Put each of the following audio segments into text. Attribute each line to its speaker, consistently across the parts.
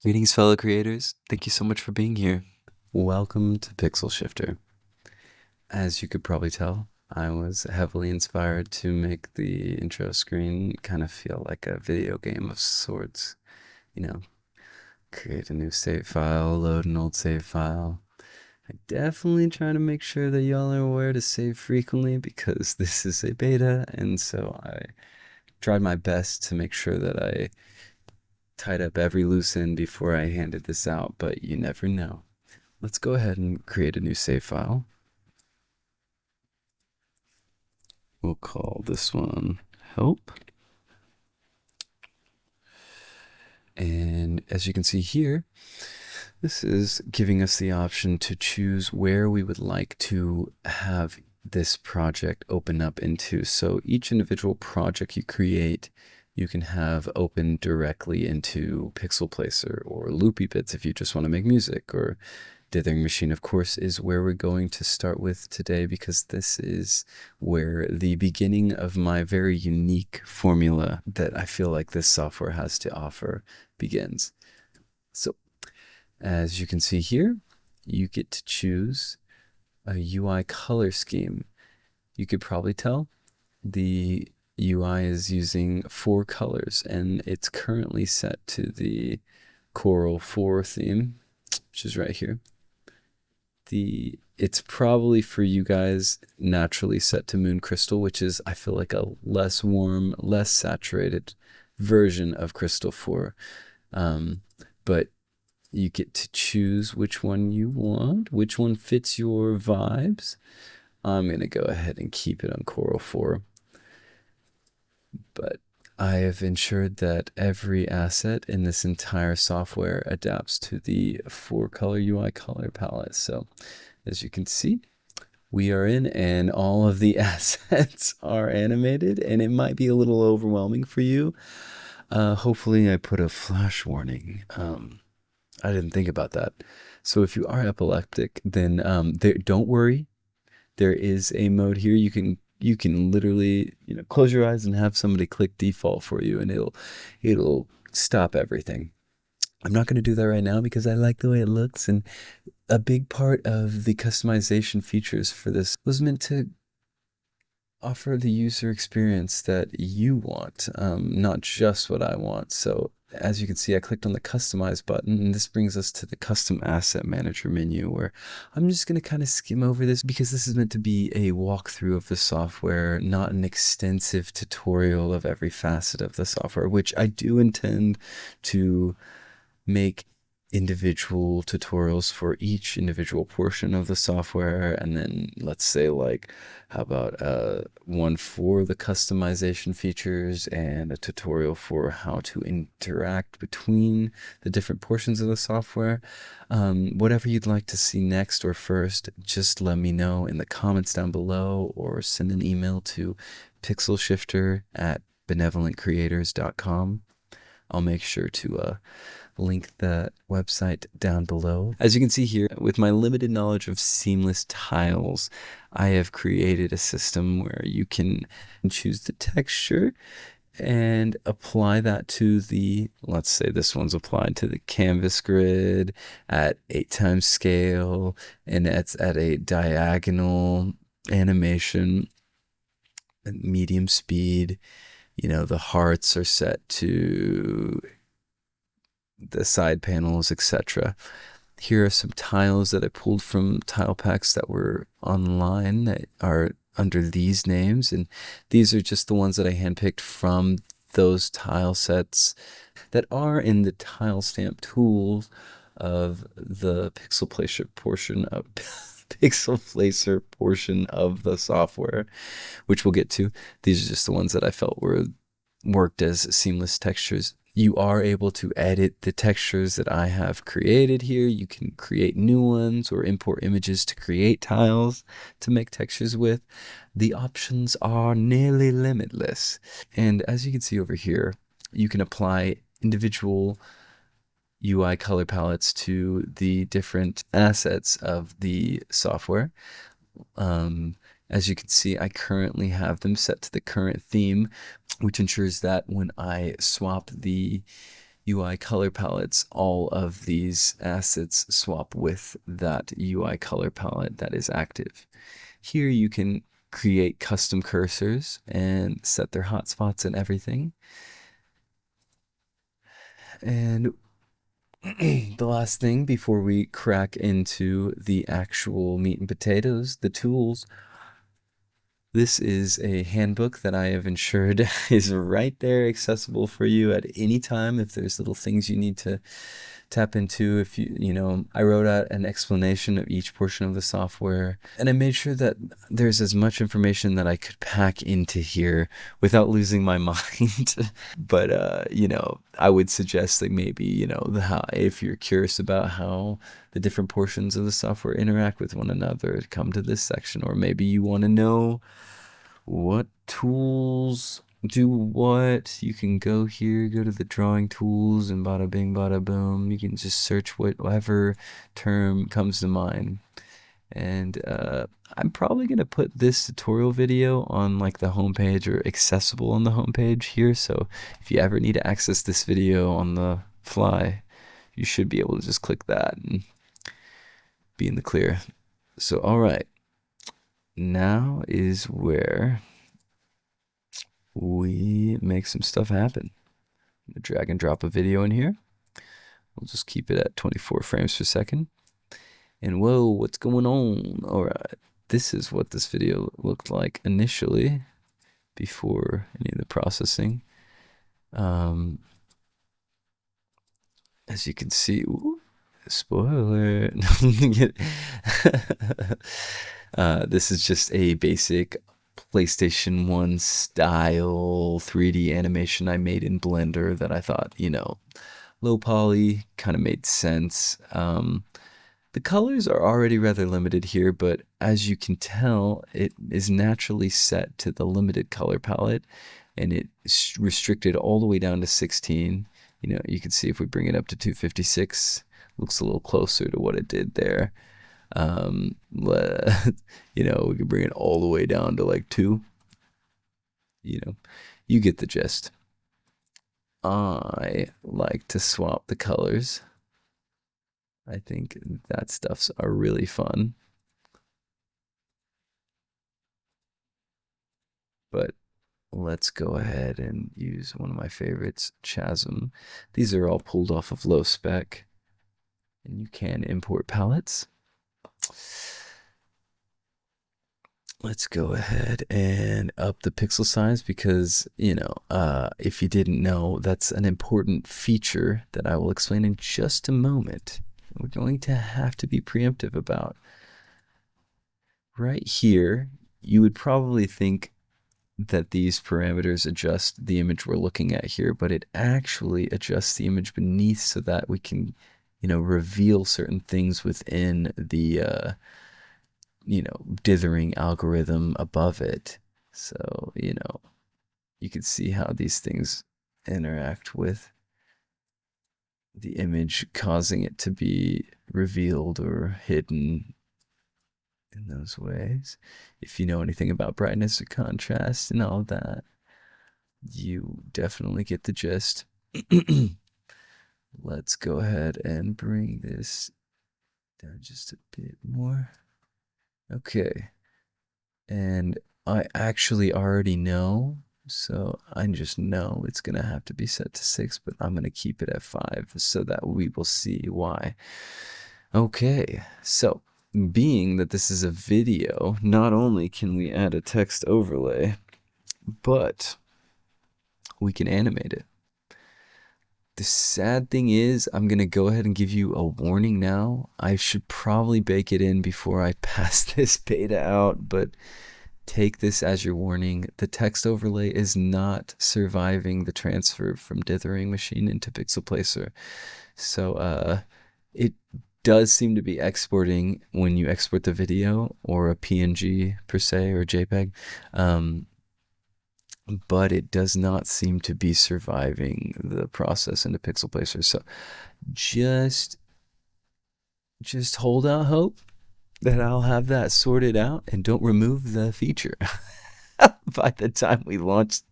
Speaker 1: Greetings, fellow creators. Thank you so much for being here. Welcome to Pixel Shifter. As you could probably tell, I was heavily inspired to make the intro screen kind of feel like a video game of sorts. Create a new save file, load an old save file. I definitely try to make sure that y'all are aware to save frequently because this is a beta, and so I tried my best to make sure that I tied up every loose end before I handed this out, but you never know. Let's go ahead and create a new save file. We'll call this one help. And as you can see here, this is giving us the option to choose where we would like to have this project open up into. So each individual project you create, you can have open directly into Pixel Placer or LOOPIBITZ if you just want to make music, or Dithering Machine, of course, is where we're going to start with today, because this is where the beginning of my very unique formula that I feel like this software has to offer begins. So as you can see here, you get to choose a UI color scheme. You could probably tell the UI is using 4 colors, and it's currently set to the Coral 4 theme, which is right here. It's probably for you guys naturally set to Moon Crystal, which is, I feel like, a less warm, less saturated version of Crystal 4. But you get to choose which one you want, which one fits your vibes. I'm going to go ahead and keep it on Coral 4. But I have ensured that every asset in this entire software adapts to the 4-color UI color palette. So as you can see, we are in, and all of the assets are animated, and it might be a little overwhelming for you. Hopefully I put a flash warning. I didn't think about that. So if you are epileptic, then don't worry. There is a mode here. You can literally, close your eyes and have somebody click default for you, and it'll stop everything. I'm not going to do that right now because I like the way it looks, and a big part of the customization features for this was meant to offer the user experience that you want, not just what I want. So as you can see, I clicked on the customize button, and this brings us to the custom asset manager menu, where I'm just going to kind of skim over this because this is meant to be a walkthrough of the software, not an extensive tutorial of every facet of the software, which I do intend to make individual tutorials for each individual portion of the software. And then let's say, like, how about one for the customization features and a tutorial for how to interact between the different portions of the software. Whatever you'd like to see next or first, just let me know in the comments down below, or send an email to pixelshifter@benevolentcreators.com. I'll make sure to link that website down below. As you can see here, with my limited knowledge of seamless tiles, I have created a system where you can choose the texture and apply that to let's say this one's applied to the canvas grid at 8x scale, and it's at a diagonal animation, medium speed. The hearts are set to the side panels, etc. Here are some tiles that I pulled from tile packs that were online that are under these names, and these are just the ones that I handpicked from those tile sets that are in the tile stamp tools of the Pixel Placer portion of the software, which we'll get to. These are just the ones that I felt worked as seamless textures. You are able to edit the textures that I have created here. You can create new ones or import images to create tiles to make textures with. The options are nearly limitless. And as you can see over here, you can apply individual UI color palettes to the different assets of the software. As you can see, I currently have them set to the current theme, which ensures that when I swap the UI color palettes, all of these assets swap with that UI color palette that is active. Here you can create custom cursors and set their hotspots and everything. And the last thing before we crack into the actual meat and potatoes, the tools. This is a handbook that I have ensured is right there, accessible for you at any time. If there's little things you need to tap into, if I wrote out an explanation of each portion of the software, and I made sure that there's as much information that I could pack into here without losing my mind. But I would suggest that maybe if you're curious about how the different portions of the software interact with one another, come to this section. Or maybe you want to know what tools do what. You can go here, go to the drawing tools, and bada bing bada boom, you can just search whatever term comes to mind. And I'm probably going to put this tutorial video on like the homepage, or accessible on the homepage here. So if you ever need to access this video on the fly, you should be able to just click that and be in the clear. So, all right. Now is where we make some stuff happen. I'm gonna drag and drop a video in here. We'll just keep it at 24 frames per second. And whoa, what's going on? All right, this is what this video looked like initially before any of the processing. As you can see, ooh, spoiler. This is just a basic PlayStation 1 style 3D animation I made in Blender that I thought, low poly kind of made sense. The colors are already rather limited here, but as you can tell, it is naturally set to the limited color palette, and it's restricted all the way down to 16. You can see if we bring it up to 256, looks a little closer to what it did there. We can bring it all the way down to like 2. You get the gist. I like to swap the colors. I think that stuffs are really fun. But let's go ahead and use one of my favorites, Chasm. These are all pulled off of low spec, and you can import palettes. Let's go ahead and up the pixel size because, if you didn't know, that's an important feature that I will explain in just a moment. We're going to have to be preemptive about. Right here, you would probably think that these parameters adjust the image we're looking at here, but it actually adjusts the image beneath so that we can, reveal certain things within the dithering algorithm above it. So, you can see how these things interact with the image, causing it to be revealed or hidden in those ways. If you know anything about brightness or contrast and all that, you definitely get the gist. Let's go ahead and bring this down just a bit more. Okay. And I actually already know, so I just know it's going to have to be set to 6, but I'm going to keep it at 5 so that we will see why. Okay, so being that this is a video, not only can we add a text overlay, but we can animate it. The sad thing is, I'm going to go ahead and give you a warning now. I should probably bake it in before I pass this beta out, but take this as your warning. The text overlay is not surviving the transfer from Dithering Machine into Pixel Placer. So it does seem to be exporting when you export the video, or a PNG per se, or JPEG. But it does not seem to be surviving the process into Pixel Placer. So just hold out hope that I'll have that sorted out, and don't remove the feature by the time we launch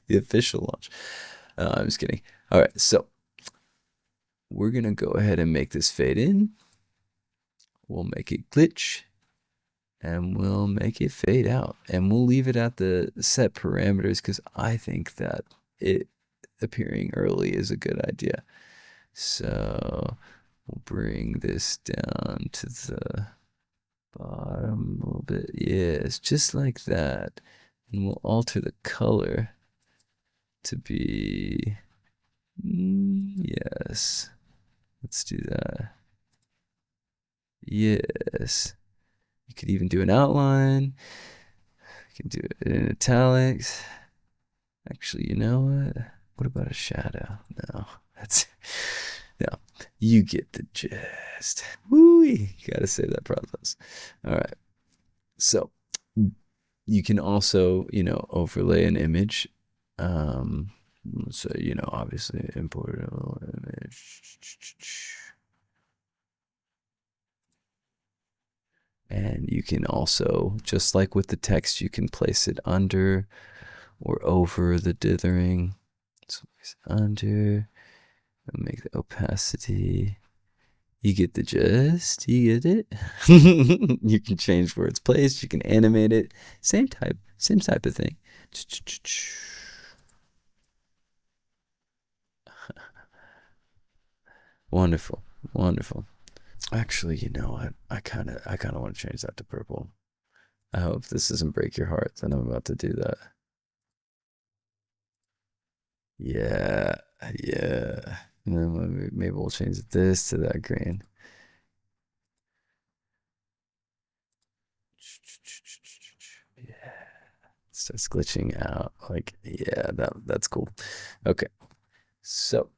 Speaker 1: the official launch. I'm just kidding. All right, so we're going to go ahead and make this fade in. We'll make it glitch. And we'll make it fade out. And we'll leave it at the set parameters because I think that it appearing early is a good idea. So we'll bring this down to the bottom a little bit. Yes, just like that. And we'll alter the color to be, yes. Let's do that. Yes. You could even do an outline. You can do it in italics. Actually, you know what? What about a shadow? No, you get the gist. Woo! You gotta save that process. All right. So you can also, overlay an image. So, obviously import a little image. And you can also, just like with the text, you can place it under or over the dithering. So place it under, and make the opacity. You get the gist. You get it. You can change where it's placed. You can animate it. Same type of thing. Wonderful, wonderful. Actually, you know what? I kind of want to change that to purple. I hope this doesn't break your heart that I'm about to do that. Yeah, yeah. And then maybe we'll change this to that green. Yeah. Starts glitching out. Like, yeah, that's cool. Okay. So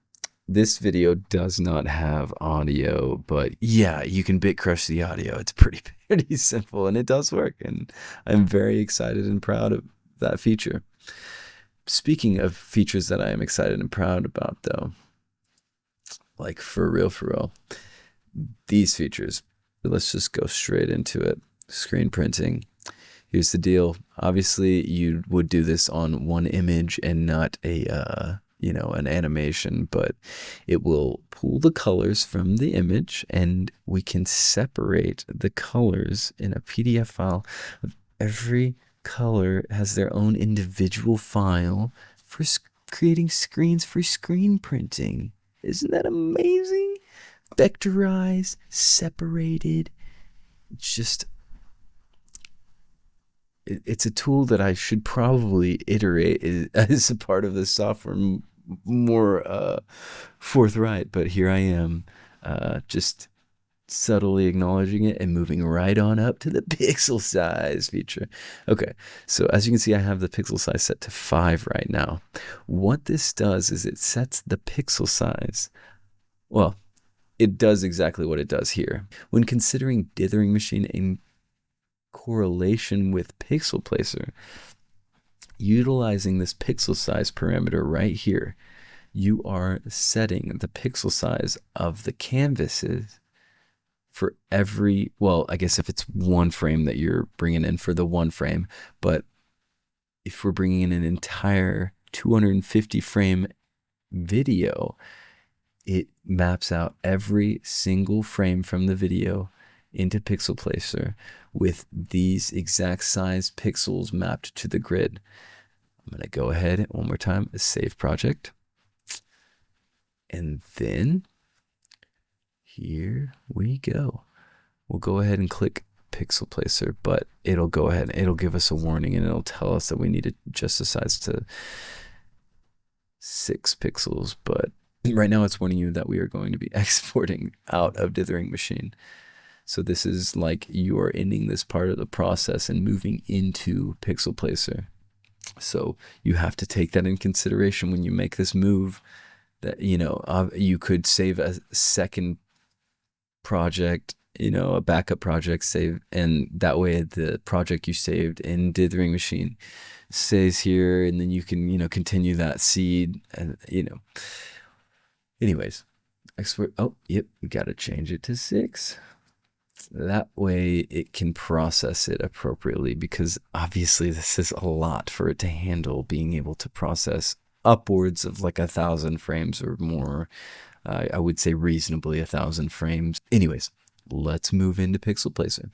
Speaker 1: this video does not have audio, but yeah, you can bit crush the audio. It's pretty simple, and it does work, and I'm very excited and proud of that feature. Speaking of features that I am excited and proud about, though, like for real, these features, let's just go straight into it. Screen printing. Here's the deal. Obviously, you would do this on one image and not a an animation, but it will pull the colors from the image, and we can separate the colors in a PDF file. Every color has their own individual file for creating screens for screen printing. Isn't that amazing? Vectorized, separated. It's a tool that I should probably iterate as a part of the software more forthright, but here I am, just subtly acknowledging it and moving right on up to the pixel size feature. Okay, so as you can see, I have the pixel size set to 5 right now. What this does is it sets the pixel size. Well, it does exactly what it does here. When considering Dithering Machine in correlation with Pixel Placer, utilizing this pixel size parameter right here, you are setting the pixel size of the canvases for every, well, I guess if it's one frame that you're bringing in for the one frame, but if we're bringing in an entire 250 frame video, it maps out every single frame from the video into Pixel Placer with these exact size pixels mapped to the grid. I'm going to go ahead one more time, save project. And then here we go. We'll go ahead and click Pixel Placer, but it'll go ahead and it'll give us a warning, and it'll tell us that we need to adjust the size to 6 pixels. But right now it's warning you that we are going to be exporting out of Dithering Machine. So this is like you are ending this part of the process and moving into Pixel Placer. So you have to take that in consideration when you make this move, that, you could save a second project, a backup project save, and that way the project you saved in Dithering Machine stays here, and then you can, continue that seed, and, anyways, export. Oh, yep, we got to change it to 6. That way it can process it appropriately, because obviously this is a lot for it to handle, being able to process upwards of like 1,000 frames or more I would say reasonably 1,000 frames. Anyways, let's move into Pixel Placer.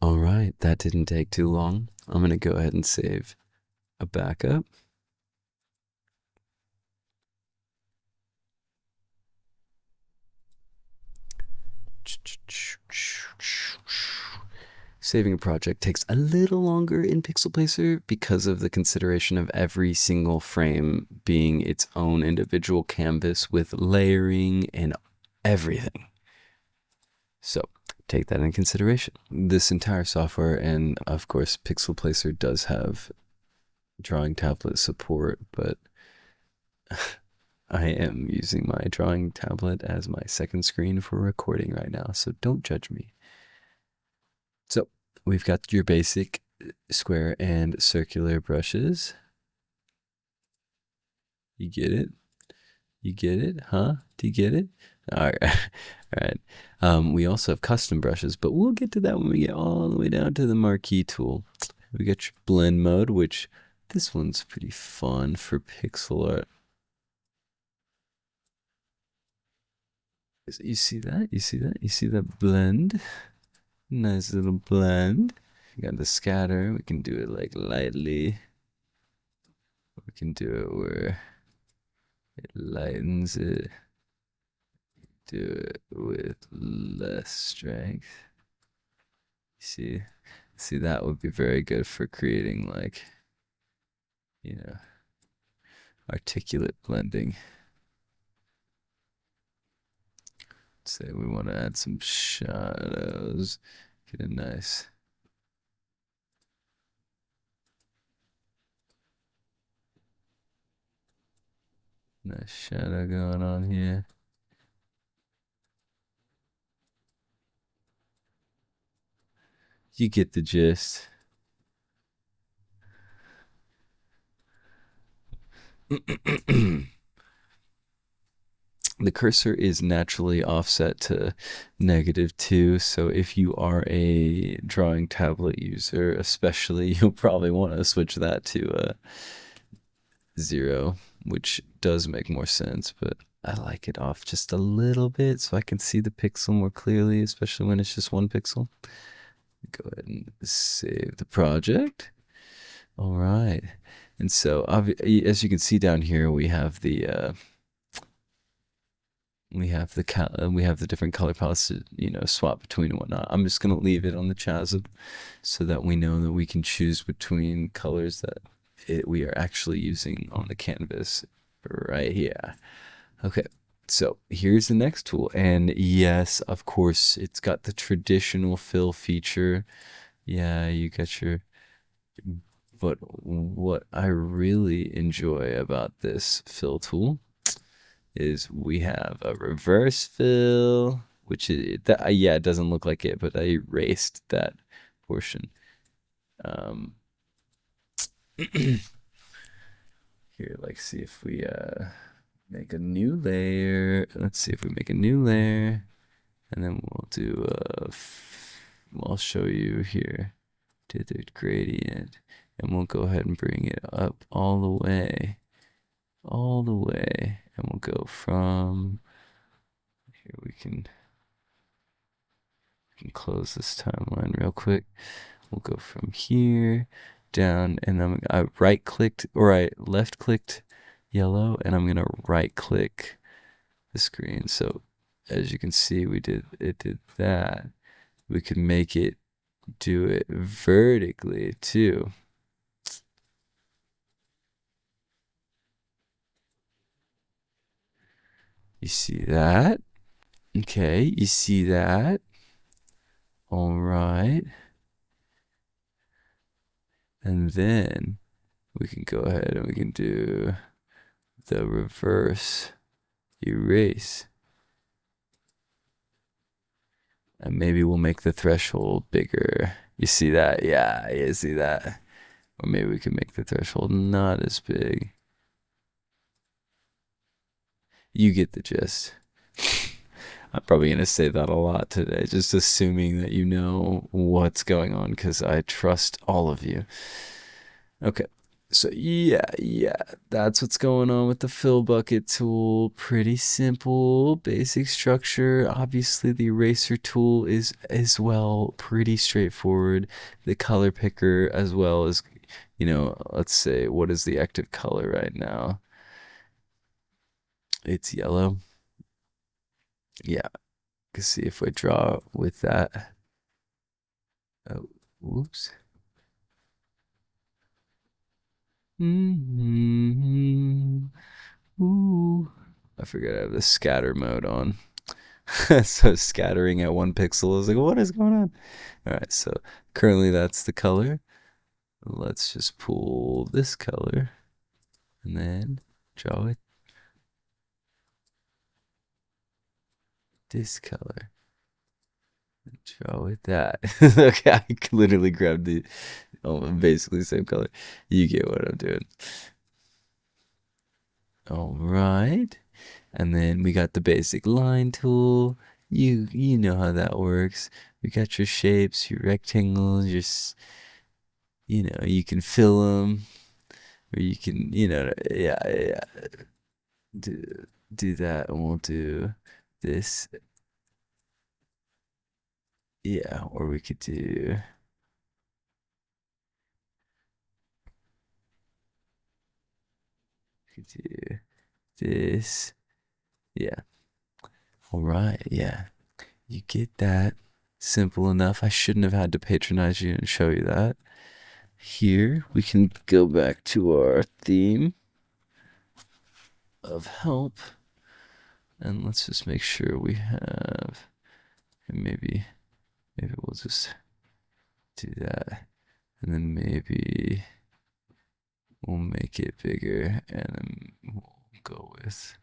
Speaker 1: All right, that didn't take too long. I'm going to go ahead and save a backup. Saving a project takes a little longer in Pixel Placer because of the consideration of every single frame being its own individual canvas with layering and everything. So take that in consideration. This entire software, and of course Pixel Placer does have drawing tablet support, but I am using my drawing tablet as my second screen for recording right now, so don't judge me. So we've got your basic square and circular brushes. You get it? You get it? Huh? Do you get it? All right. All right. We also have custom brushes, but we'll get to that when we get all the way down to the Marquee Tool. We got your blend mode, which this one's pretty fun for pixel art. You see that? You see that? You see that blend? Nice little blend. We got the scatter. We can do it like lightly. We can do it where it lightens it. Do it with less strength. See, that would be very good for creating, like, you know, articulate blending. Let's say we want to add some shadows. Get a nice shadow going on here. You get the gist. The cursor is naturally offset to -2, so if you are a drawing tablet user especially, you'll probably want to switch that to 0, which does make more sense, but I like it off just a little bit so I can see the pixel more clearly, especially when it's just one pixel. Go ahead and save the project. All right, and so as you can see down here, we have the we have the different color palettes to, swap between and whatnot. I'm just gonna leave it on the chasm so that we know that we can choose between colors that we are actually using on the canvas right here. Okay, so here's the next tool, and yes, of course, it's got the traditional fill feature. Yeah, you got your. But what I really enjoy about this fill tool is we have a reverse fill, which is that, yeah, it doesn't look like it, but I erased that portion. Here, like, see if we make a new layer. Let's see if we make a new layer, and then we'll do I'll show you here, dithering gradient, and we'll go ahead and bring it up all the way, and we'll go from here. We can close this timeline real quick. We'll go from here down, and I left clicked yellow, and I'm gonna right click the screen. So as you can see, it did that. We could make it do it vertically too. You see that? Okay, you see that? All right. And then we can go ahead and we can do the reverse erase. And maybe we'll make the threshold bigger. You see that? Yeah, you see that? Or maybe we can make the threshold not as big. You get the gist. I'm probably going to say that a lot today, just assuming that you know what's going on because I trust all of you. Okay. So yeah, that's what's going on with the fill bucket tool. Pretty simple, basic structure. Obviously, the eraser tool is as well pretty straightforward. The color picker as well as, let's say, what is the active color right now? It's yellow. Yeah, can see if we draw with that. Oh, whoops. Mm-hmm. Ooh. I forgot I have the scatter mode on. So scattering at 1 pixel is like, what is going on? All right, so currently that's the color. Let's just pull this color and then draw it this color. Draw with that. Okay, I literally grabbed the basically same color. You get what I'm doing. All right. And then we got the basic line tool. You know how that works. We got your shapes, your rectangles, you can fill them, or you can, yeah, do do that, and we'll do this, yeah, or we could do this, yeah. All right, yeah. You get that. Simple enough. I shouldn't have had to patronize you and show you that. Here, we can go back to our theme of help. And let's just make sure we have, and maybe we'll just do that. And then maybe we'll make it bigger and then we'll go with,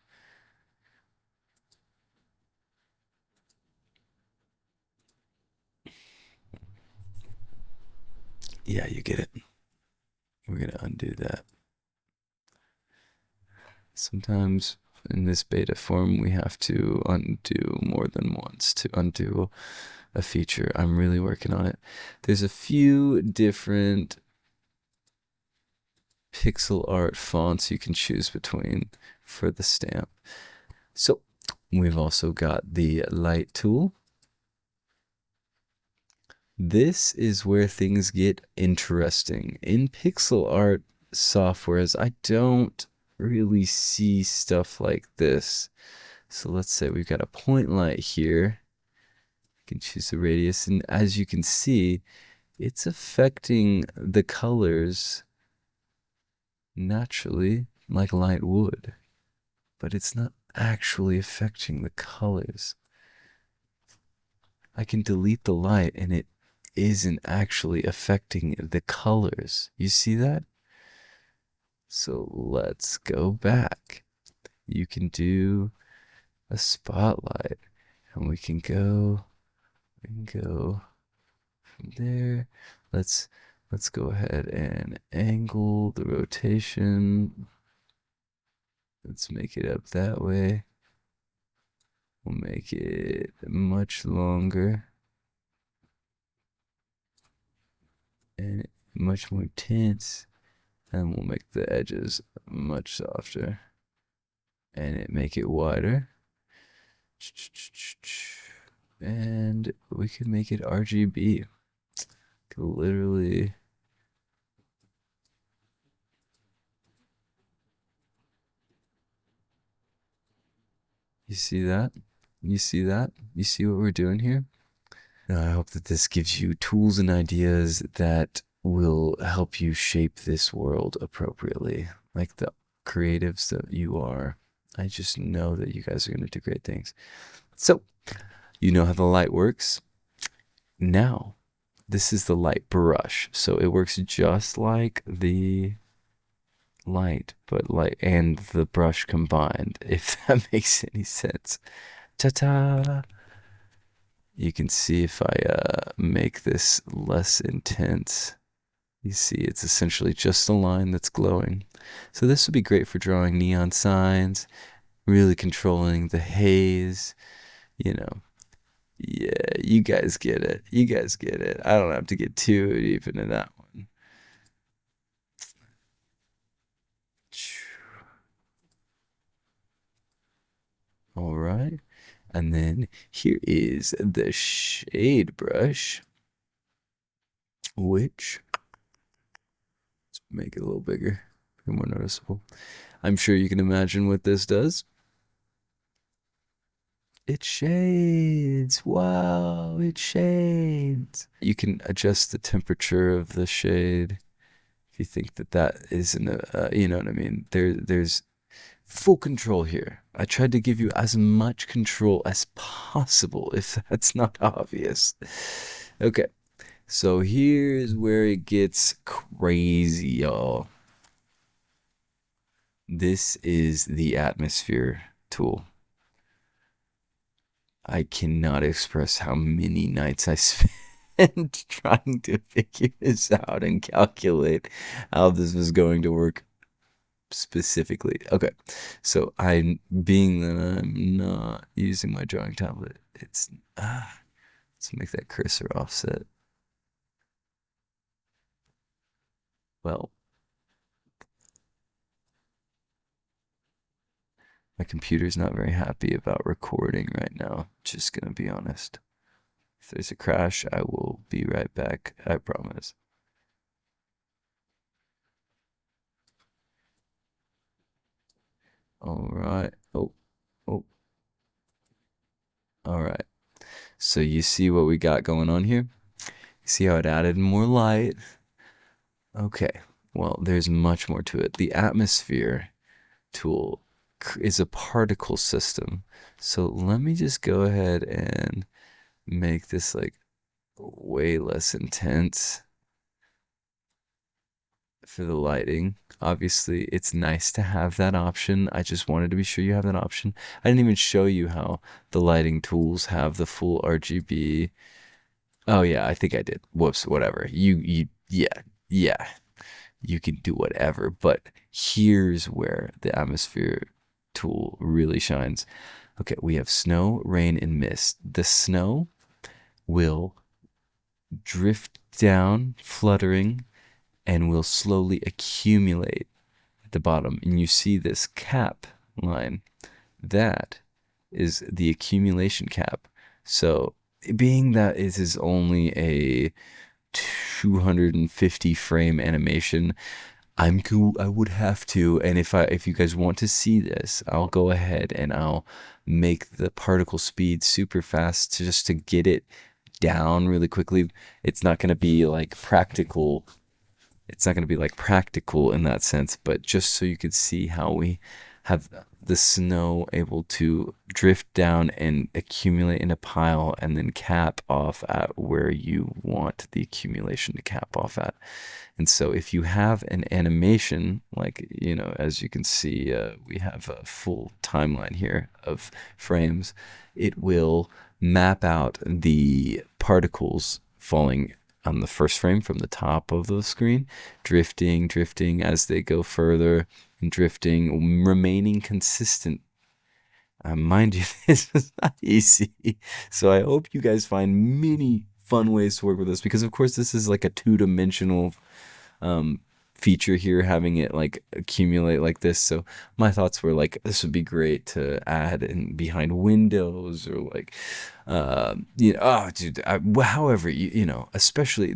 Speaker 1: yeah, you get it. We're going to undo that. Sometimes in this beta form, we have to undo more than once to undo a feature. I'm really working on it. There's a few different pixel art fonts you can choose between for the stamp. So we've also got the light tool. This is where things get interesting. In pixel art softwares, I don't really see stuff like this. So let's say we've got a point light here. You can choose the radius, and as you can see, it's affecting the colors naturally like light would, but it's not actually affecting the colors. I can delete the light and it isn't actually affecting the colors. You see that? So let's go back. You can do a spotlight and we can go from there. Let's go ahead and angle the rotation. Let's make it up that way. We'll make it much longer and much more tense, and we'll make the edges much softer and make it wider. And we could make it RGB. Could literally, you see that? You see that? You see what we're doing here? Now, I hope that this gives you tools and ideas that will help you shape this world appropriately. Like the creatives that you are, I just know that you guys are going to do great things. So, you know how the light works. Now, this is the light brush. So it works just like the light, but light and the brush combined, if that makes any sense. Ta-ta! You can see if I make this less intense, you see it's essentially just a line that's glowing. So this would be great for drawing neon signs, really controlling the haze, you know, yeah, you guys get it. You guys get it. I don't have to get too deep into that one. All right. And then here is the shade brush, which, let's make it a little bigger, more noticeable. I'm sure you can imagine what this does. It shades. Wow, it shades. You can adjust the temperature of the shade if you think that that isn't you know what I mean. There's full control here. I tried to give you as much control as possible, if that's not obvious. Okay, so here's where it gets crazy, y'all. This is the atmosphere tool. I cannot express how many nights I spent trying to figure this out and calculate how this was going to work specifically. Okay, so being that I'm not using my drawing tablet, it's let's make that cursor offset. Well, my computer's not very happy about recording right now, just gonna be honest. If there's a crash, I will be right back, I promise. All right. Oh, all right. So you see what we got going on here? See how it added more light? Okay. Well, there's much more to it. The atmosphere tool is a particle system. So let me just go ahead and make this like way less intense for the lighting. Obviously, it's nice to have that option. I just wanted to be sure you have that option. I didn't even show you how the lighting tools have the full RGB. Oh yeah, I think I did. Whoops, whatever. Yeah. You can do whatever, but here's where the atmosphere tool really shines. Okay, we have snow, rain, and mist. The snow will drift down, fluttering, and will slowly accumulate at the bottom. And you see this cap line. That is the accumulation cap. So, being that it is only a 250 frame animation, I'm cool. I would have to, and if you guys want to see this, I'll go ahead and I'll make the particle speed super fast just to get it down really quickly. It's not going to be like practical. It's not going to be like practical in that sense, but just so you can see how we have the snow able to drift down and accumulate in a pile and then cap off at where you want the accumulation to cap off at. And so if you have an animation, like, you know, as you can see, we have a full timeline here of frames, it will map out the particles falling on the first frame from the top of the screen, drifting as they go further and drifting, remaining consistent. Mind you, this is not easy. So I hope you guys find many fun ways to work with this, because of course this is like a two-dimensional feature here, having it like accumulate like this. So my thoughts were like, this would be great to add in behind windows, or like you know, oh dude, however, you know, especially,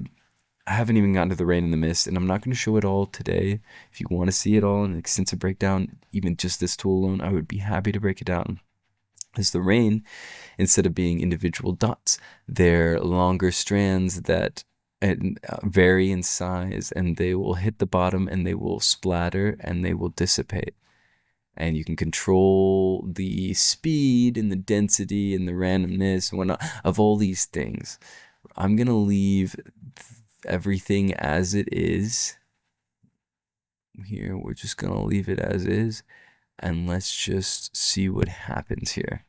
Speaker 1: I haven't even gotten to the rain and the mist, and I'm not going to show it all today. If you want to see it all in an extensive breakdown, even just this tool alone, I would be happy to break it down. As the rain, instead of being individual dots, they're longer strands that vary in size, and they will hit the bottom and they will splatter and they will dissipate. And you can control the speed and the density and the randomness and whatnot of all these things. I'm going to leave everything as it is. Here, we're just going to leave it as is. And let's just see what happens here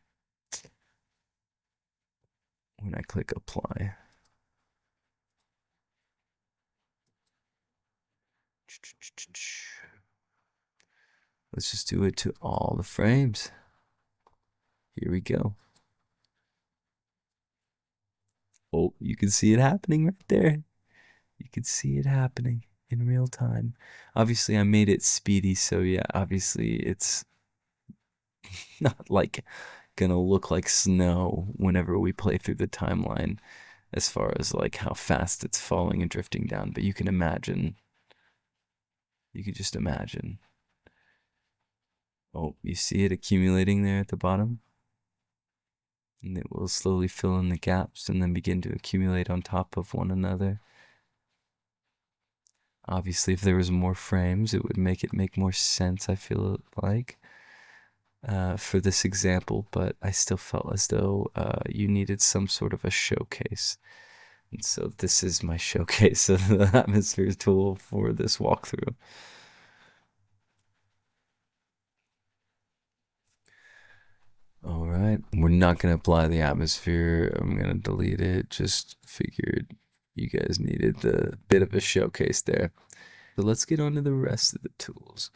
Speaker 1: when I click apply. Let's just do it to all the frames. Here we go. Oh, you can see it happening right there. You can see it happening in real time. Obviously, I made it speedy, so yeah, obviously it's not like gonna look like snow whenever we play through the timeline as far as like how fast it's falling and drifting down, but you can imagine, you can just imagine. Oh, you see it accumulating there at the bottom? And it will slowly fill in the gaps and then begin to accumulate on top of one another. Obviously, if there was more frames, it would make it make more sense, I feel like, for this example, but I still felt as though you needed some sort of a showcase. And so this is my showcase of the atmosphere tool for this walkthrough. All right, we're not going to apply the atmosphere. I'm going to delete it. Just figured you guys needed the bit of a showcase there. So let's get on to the rest of the tools.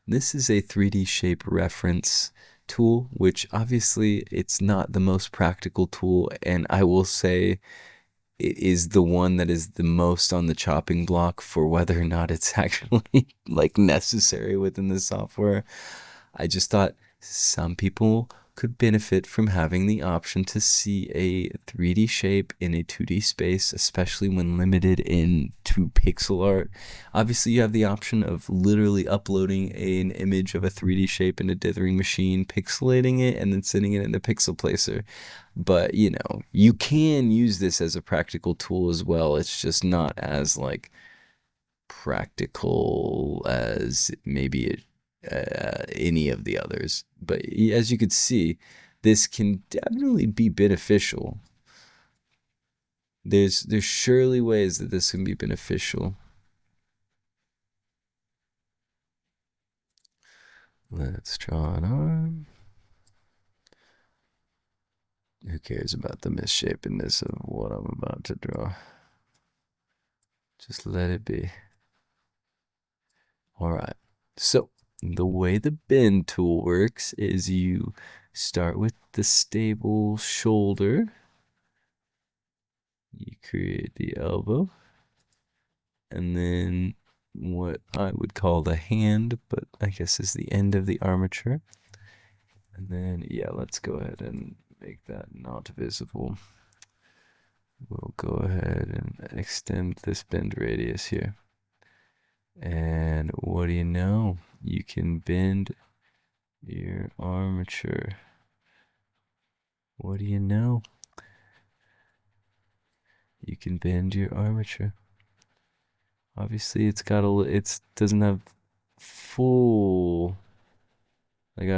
Speaker 1: This is a 3D shape reference tool, which obviously it's not the most practical tool, and I will say it is the one that is the most on the chopping block for whether or not it's actually like necessary within the software. I just thought some people could benefit from having the option to see a 3D shape in a 2D space, especially when limited into pixel art. Obviously, you have the option of literally uploading an image of a 3D shape into Dithering Machine, pixelating it, and then sending it into Pixel Placer. But, you know, you can use this as a practical tool as well. It's just not as like practical as maybe any of the others. But as you could see, this can definitely be beneficial. There's surely ways that this can be beneficial. Let's draw an arm. Who cares about the misshapenness of what I'm about to draw? Just let it be. All right. So the way the bend tool works is you start with the stable shoulder. You create the elbow. And then what I would call the hand, but I guess is the end of the armature. And then, yeah, let's go ahead and make that not visible. We'll go ahead and extend this bend radius here. And what do you know? You can bend your armature. What do you know? You can bend your armature. Obviously, it's got a. It doesn't have full. Like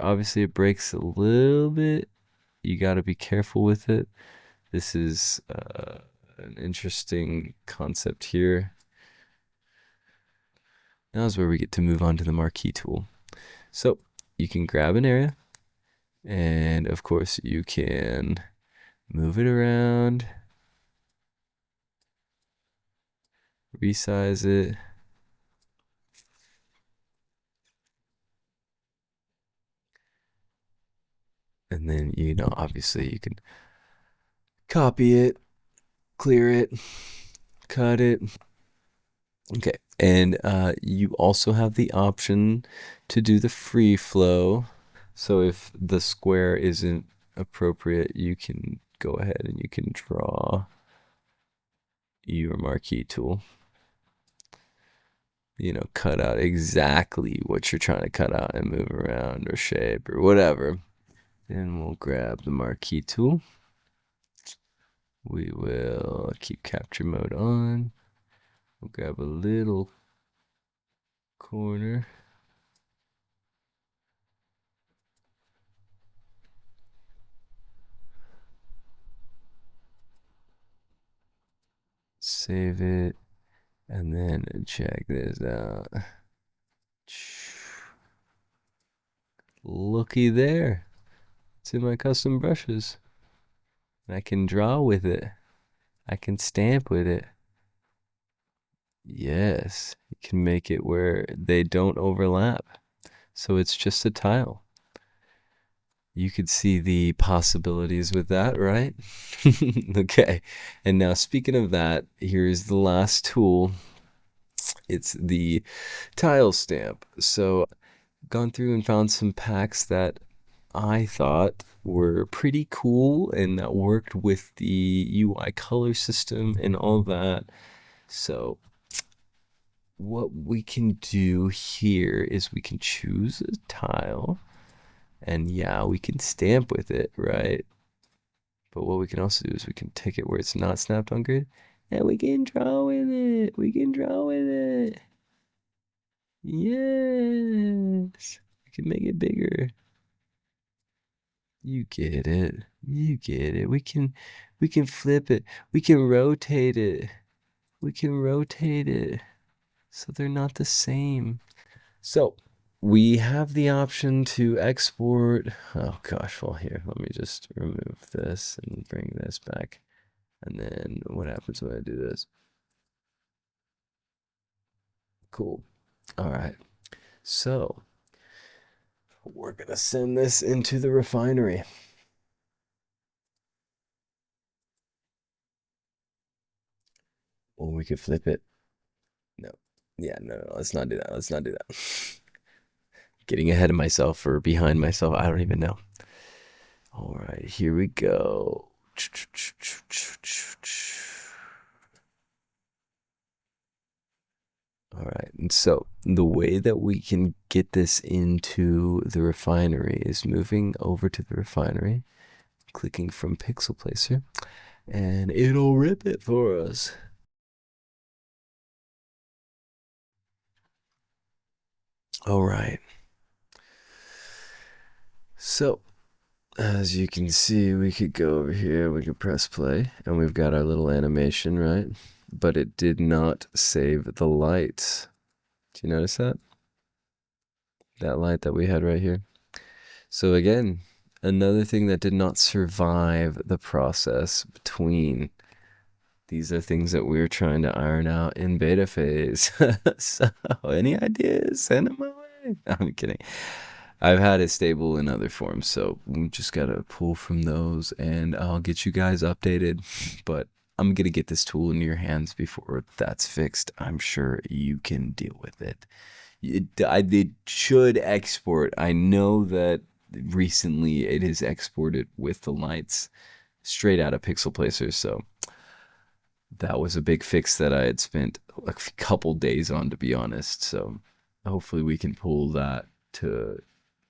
Speaker 1: obviously it breaks a little bit. You got to be careful with it. This is an interesting concept here. Now is where we get to move on to the Marquee Tool. So you can grab an area, and of course you can move it around, resize it. And then, you know, obviously you can copy it, clear it, cut it. Okay, and you also have the option to do the free flow. So if the square isn't appropriate, you can go ahead and you can draw your marquee tool. You know, cut out exactly what you're trying to cut out and move around or shape or whatever. Then we'll grab the marquee tool. We will keep capture mode on. We'll grab a little corner. Save it. And then check this out. Looky there. It's in my custom brushes. I can draw with it. I can stamp with it. Yes, you can make it where they don't overlap. So it's just a tile. You could see the possibilities with that, right? Okay. And now speaking of that, here's the last tool. It's the tile stamp. So gone through and found some packs that I thought were pretty cool and that worked with the UI color system and all that. So what we can do here is we can choose a tile, and yeah, we can stamp with it, right? But what we can also do is we can take it where it's not snapped on grid, and we can draw with it. We can draw with it. Yes. We can make it bigger. You get it. You get it. We can flip it. We can rotate it. We can rotate it so they're not the same. So we have the option to export. Oh gosh, well here, let me just remove this and bring this back. And then what happens when I do this? Cool. All right. So we're gonna send this into the refinery. Or we could flip it. No. Yeah, no, let's not do that. Let's not do that. Getting ahead of myself or behind myself, I don't even know. All right, here we go. All right, and so the way that we can get this into the refinery is moving over to the refinery, clicking from Pixel Placer, and it'll rip it for us. All right. So, as you can see, we could go over here, we could press play, and we've got our little animation, right? But it did not save the lights. Do you notice that? That light that we had right here. So again, another thing that did not survive the process between. These are things that we're trying to iron out in beta phase. So, any ideas? Send them my way. No, I'm kidding. I've had it stable in other forms, so we just gotta pull from those, and I'll get you guys updated. But I'm gonna get this tool into your hands before that's fixed. I'm sure you can deal with it. It should export. I know that recently it is exported with the lights straight out of Pixel Placer, so that was a big fix that I had spent a couple days on, to be honest. So hopefully we can pull that to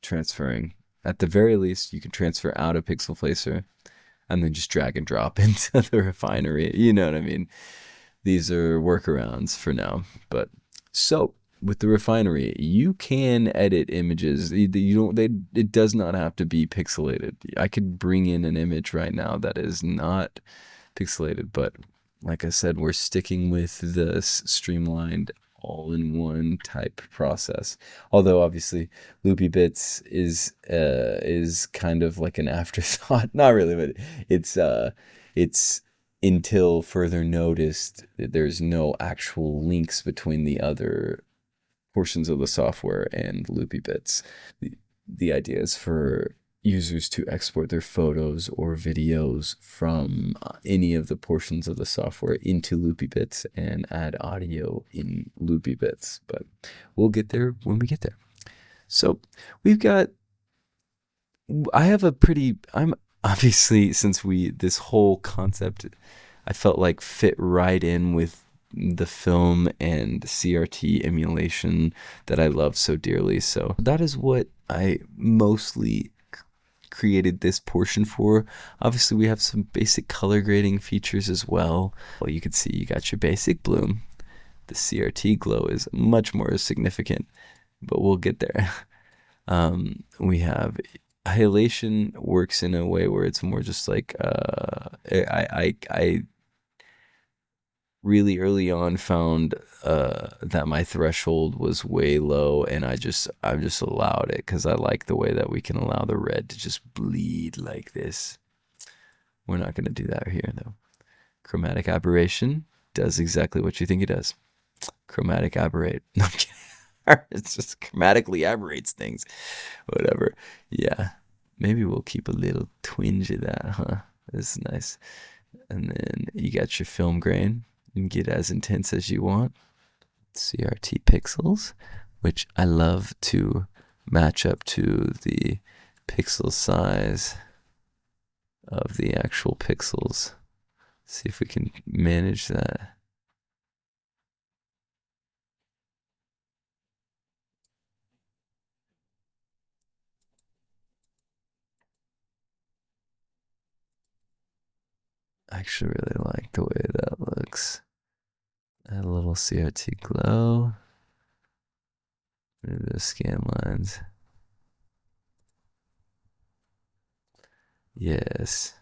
Speaker 1: transferring. At the very least, you can transfer out of Pixel Placer and then just drag and drop into the refinery. You know what I mean? These are workarounds for now. But so with the refinery, you can edit images. You don't. It does not have to be pixelated. I could bring in an image right now that is not pixelated, but like I said, we're sticking with this streamlined all-in-one type process. Although obviously LOOPIBITZ is kind of like an afterthought. Not really, but it's until further notice, there's no actual links between the other portions of the software and LOOPIBITZ. The idea is for users to export their photos or videos from any of the portions of the software into LOOPIBITZ and add audio in LOOPIBITZ. But we'll get there when we get there. So we've got, I'm obviously, since this whole concept, I felt like fit right in with the film and CRT emulation that I love so dearly. So that is what I mostly created this portion for. Obviously, we have some basic color grading features as well. Well, you can see you got your basic bloom. The CRT glow is much more significant, but we'll get there. We have halation works in a way where it's more just like I really early on found that my threshold was way low, and I just allowed it because I like the way that we can allow the red to just bleed like this. We're not going to do that here though. Chromatic aberration does exactly what you think it does. Chromatic aberrate. No, I'm kidding. It just chromatically aberrates things. Whatever. Yeah. maybe we'll keep a little twinge of that, huh? This is nice. And then you got your film grain. You can get as intense as you want. CRT pixels, which I love to match up to the pixel size of the actual pixels. See if we can manage that. I actually really like the way that looks. Add a little CRT glow. Maybe the scan lines. Yes.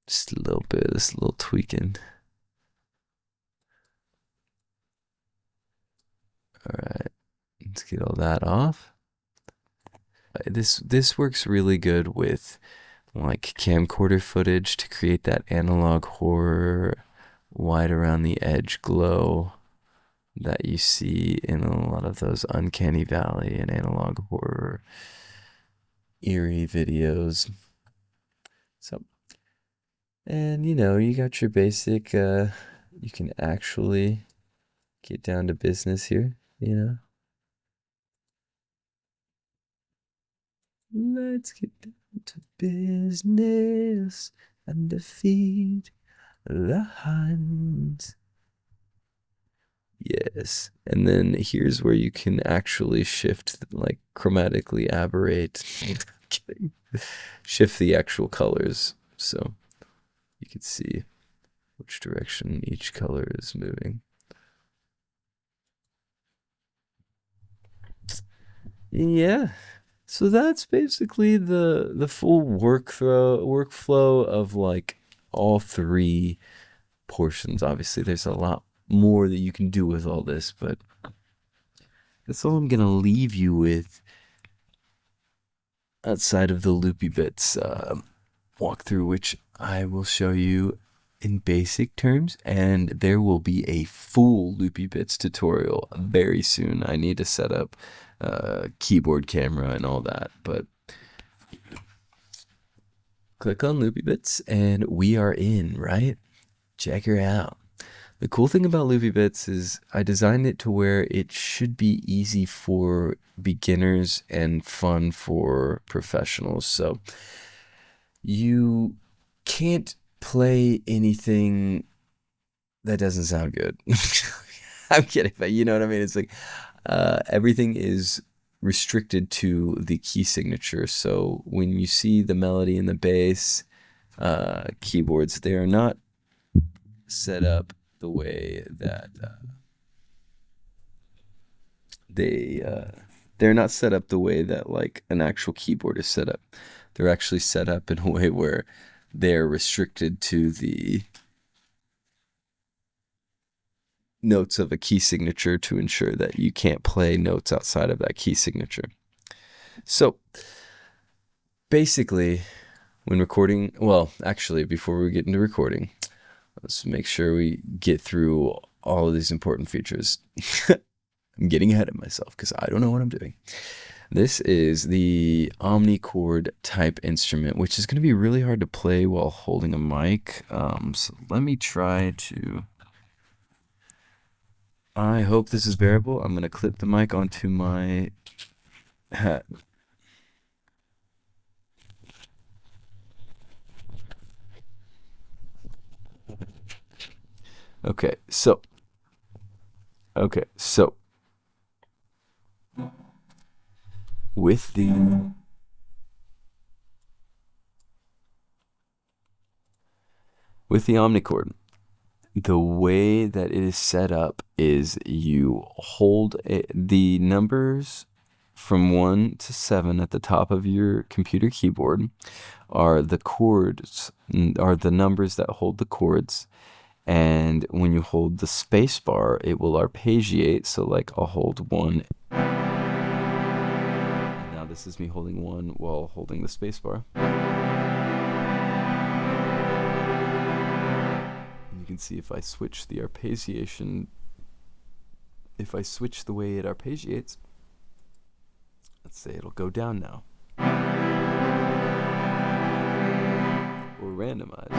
Speaker 1: Just a little bit, just a little tweaking. All right, let's get all that off. This works really good with like camcorder footage to create that analog horror, white around the edge glow that you see in a lot of those Uncanny Valley and analog horror eerie videos. So, and you know, you got your basic, you can actually get down to business here, you know. Let's get down to business and defeat the Huns. Yes. And then here's where you can actually shift, like chromatically aberrate. Kidding. Shift the actual colors so you can see which direction each color is moving. Yeah. So that's basically the full workflow of like all three portions. Obviously, there's a lot more that you can do with all this, but that's all I'm gonna leave you with outside of the LOOPIBITZ walkthrough, which I will show you in basic terms, and there will be a full LOOPIBITZ tutorial very soon. I need to set up keyboard camera and all that, but click on LOOPIBITZ and we are in, right? Check her out. The cool thing about LOOPIBITZ is I designed it to where it should be easy for beginners and fun for professionals. So you can't play anything that doesn't sound good. I'm kidding, but you know what I mean? It's like everything is restricted to the key signature. So when you see the melody and the bass keyboards, they are not set up the way that they're not set up the way that like an actual keyboard is set up. They're actually set up in a way where they're restricted to the notes of a key signature to ensure that you can't play notes outside of that key signature. So basically, when recording, well, actually, before we get into recording, let's make sure we get through all of these important features. I'm getting ahead of myself because I don't know what I'm doing. This is the omnichord type instrument, which is going to be really hard to play while holding a mic. So let me try to... I hope this is bearable. I'm going to clip the mic onto my hat. Okay, so with the omnichord, the way that it is set up is you hold the numbers from 1 to 7 at the top of your computer keyboard are the chords, are the numbers that hold the chords. And when you hold the space bar, it will arpeggiate. So like I'll hold 1. And now this is me holding 1 while holding the space bar. And you can see if I switch the arpeggiation, if I switch the way it arpeggiates, Let's say it'll go down now. Or randomize.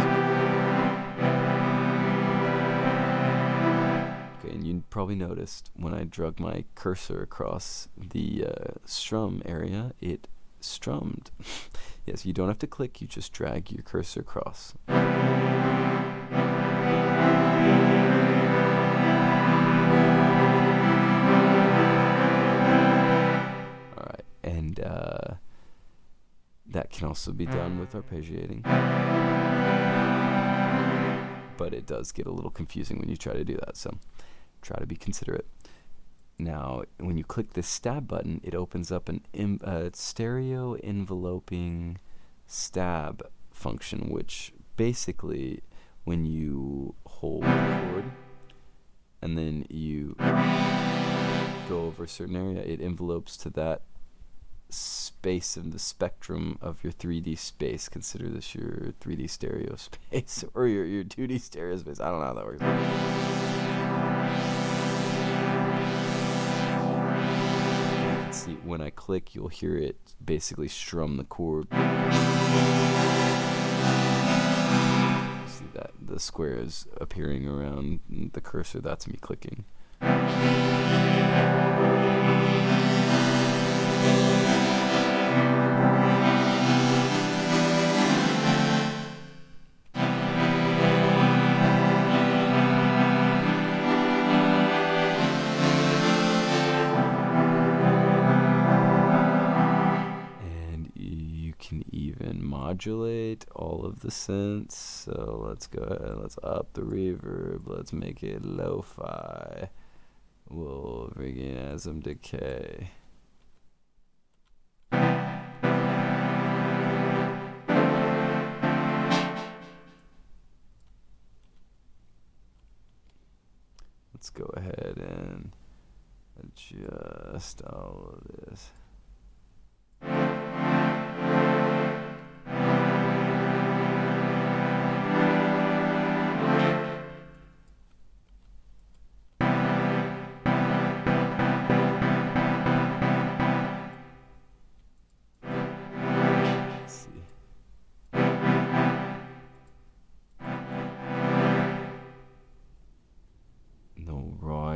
Speaker 1: Okay, and you probably noticed when I drug my cursor across the strum area, it strummed. Yes, you don't have to click, you just drag your cursor across. Alright, and that can also be done with arpeggiating. But it does get a little confusing when you try to do that, so try to be considerate. Now, when you click this stab button, it opens up an stereo enveloping stab function, which basically, when you hold the chord and then you go over a certain area, it envelopes to that space in the spectrum of your 3D space. Consider this your 3D stereo space or your 2D stereo space. I don't know how that works. See, when I click, you'll hear it basically strum the chord. See that the square is appearing around the cursor. That's me clicking. Modulate all of the synths. So let's go ahead, let's up the reverb, let's make it lo-fi. We'll bring in Asm decay. Let's go ahead and adjust all of this.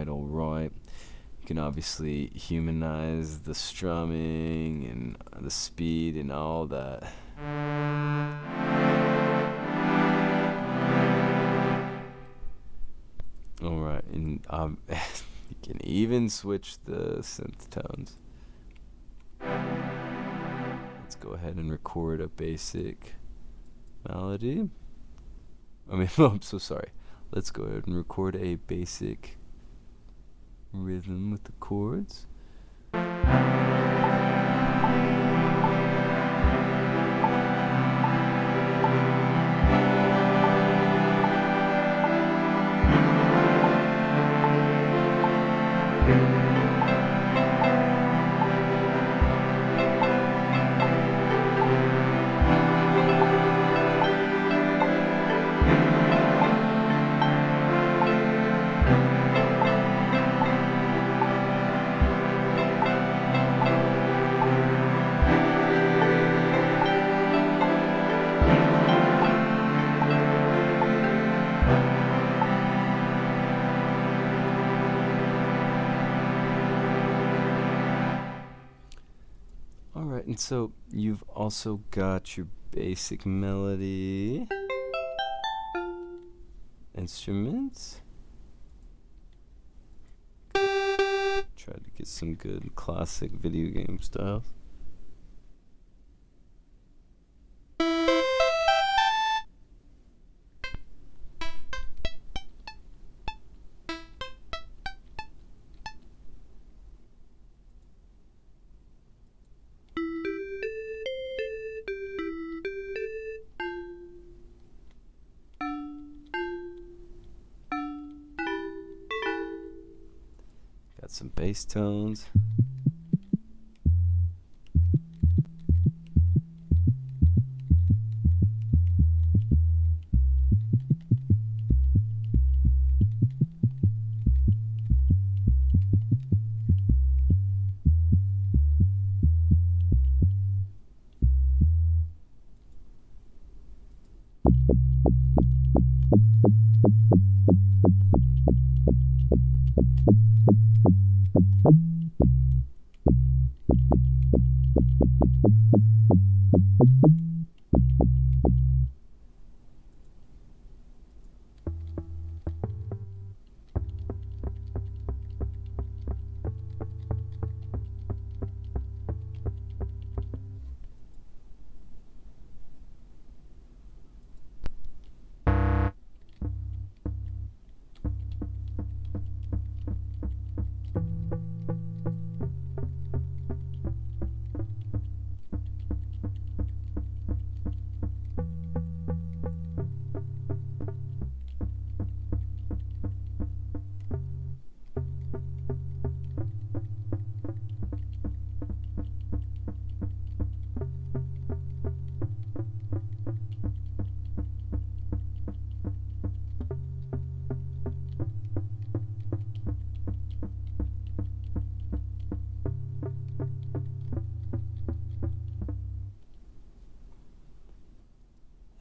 Speaker 1: Alright. You can obviously humanize the strumming and the speed and all that. Alright, and you can even switch the synth tones. Let's go ahead and record a basic melody. I'm so sorry. Let's go ahead and record a basic rhythm with the chords. And so you've also got your basic melody instruments. Try to get some good classic video game styles. Some bass tones.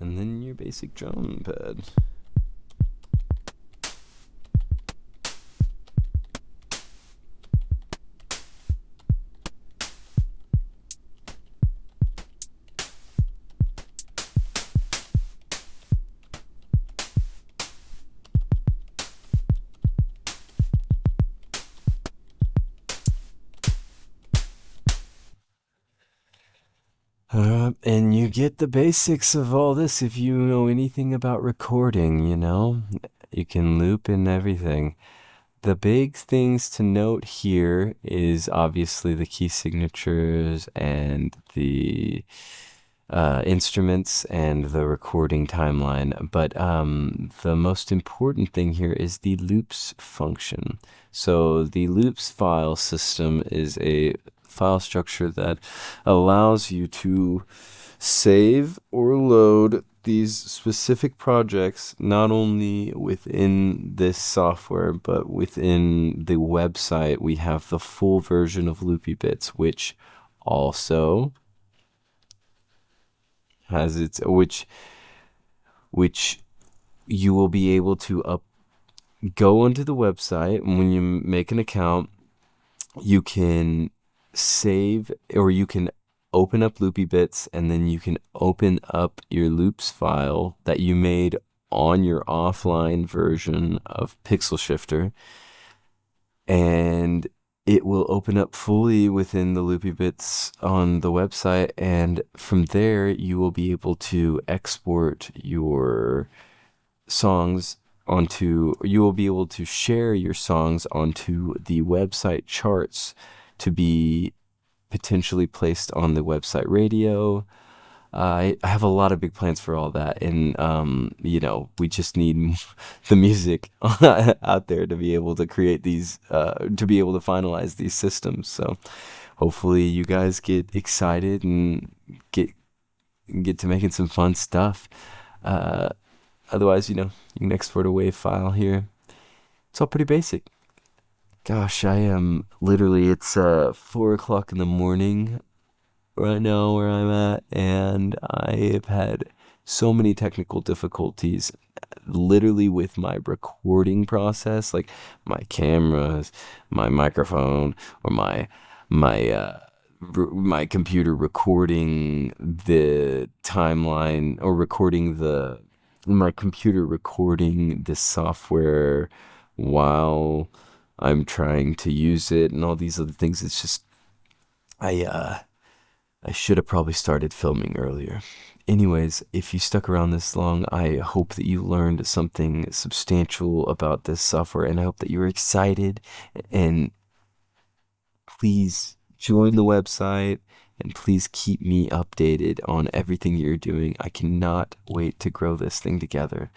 Speaker 1: And then your basic drum pad. And you get the basics of all this if you know anything about recording, you know? You can loop and everything. The big things to note here is obviously the key signatures and the instruments and the recording timeline. But the most important thing here is the loops function. So the loops file system is a file structure that allows you to save or load these specific projects not only within this software but within the website. We have the full version of LOOPIBITZ, which also has its which you will be able to go onto the website. When you make an account, you can save, or you can open up LOOPIBITZ, and then you can open up your loops file that you made on your offline version of Pixel Shifter, and it will open up fully within the LOOPIBITZ on the website, and from there you will be able to export your songs onto, you will be able to share your songs onto the website charts to be potentially placed on the website radio. I have a lot of big plans for all that, and you know, we just need the music out there to be able to create these, to be able to finalize these systems. So hopefully you guys get excited and get to making some fun stuff. Otherwise, you know, you can export a WAV file here. It's all pretty basic. Gosh, I am literally, it's 4 o'clock in the morning right now where I'm at, and I have had so many technical difficulties literally with my recording process, like my cameras, my microphone, or my computer recording the timeline, or my computer recording the software while I'm trying to use it, and all these other things. It's just, I should have probably started filming earlier. Anyways, if you stuck around this long, I hope that you learned something substantial about this software, and I hope that you're excited, and please join the website, and please keep me updated on everything you're doing. I cannot wait to grow this thing together.